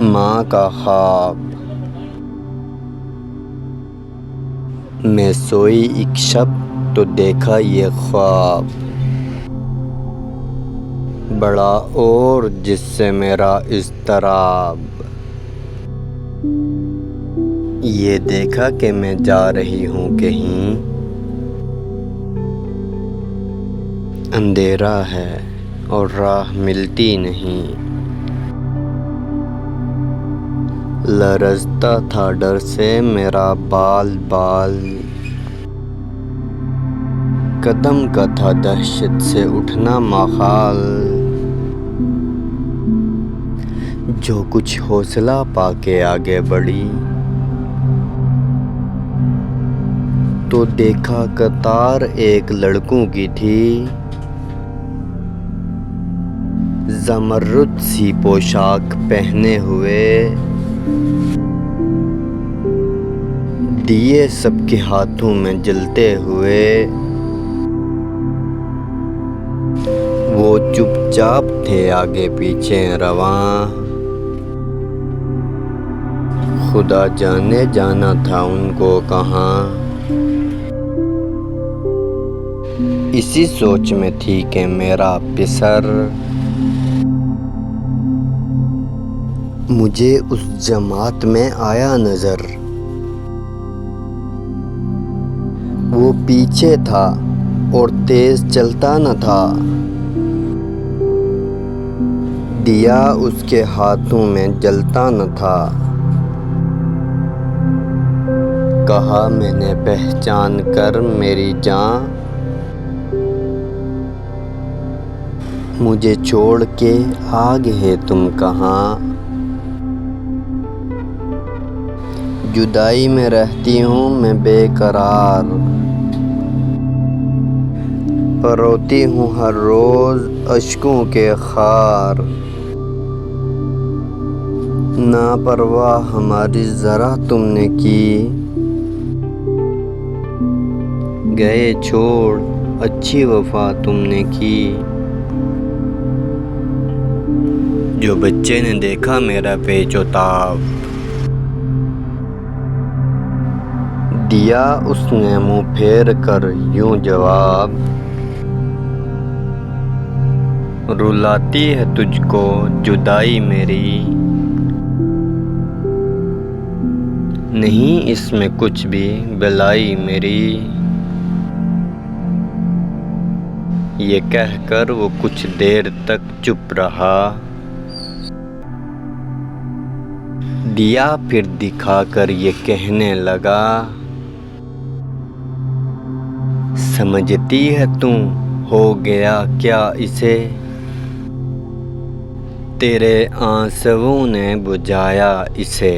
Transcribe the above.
माँ का ख्वाब। मैं सोई एक शब तो देखा ये ख्वाब, बड़ा और जिससे मेरा इज़्तिराब। ये देखा कि मैं जा रही हूँ कहीं, अंधेरा है और राह मिलती नहीं। लरज़ता था डर से मेरा बाल बाल, कदम का था दहशत से उठना मखाल। जो कुछ हौसला पाके आगे बढ़ी, तो देखा कतार एक लड़कों की थी। ज़मर्रुद सी पोशाक पहने हुए, दिए सबके हाथों में जलते हुए। वो चुपचाप थे आगे पीछे रवां, खुदा जाने जाना था उनको कहाँ। इसी सोच में थी कि मेरा पिसर मुझे उस जमात में आया नज़र। वो पीछे था और तेज चलता न था, दिया उसके हाथों में जलता न था। कहा मैंने पहचान कर मेरी जान, मुझे छोड़ के आ गए तुम कहाँ। जुदाई में रहती हूँ मैं बेकरार, पर रोती हूँ हर रोज़ अश्कों के खार। ना परवाह हमारी ज़रा तुमने की, गए छोड़ अच्छी वफ़ा तुमने की। जो बच्चे ने देखा मेरा पेचोताब, दिया उसने मुँह फेर कर यूं जवाब। रुलाती है तुझको जुदाई मेरी, नहीं इसमें कुछ भी भलाई मेरी। ये कहकर वो कुछ देर तक चुप रहा, दिया फिर दिखाकर ये कहने लगा। समझती है तू हो गया क्या इसे, तेरे आंसुओं ने बुझाया इसे।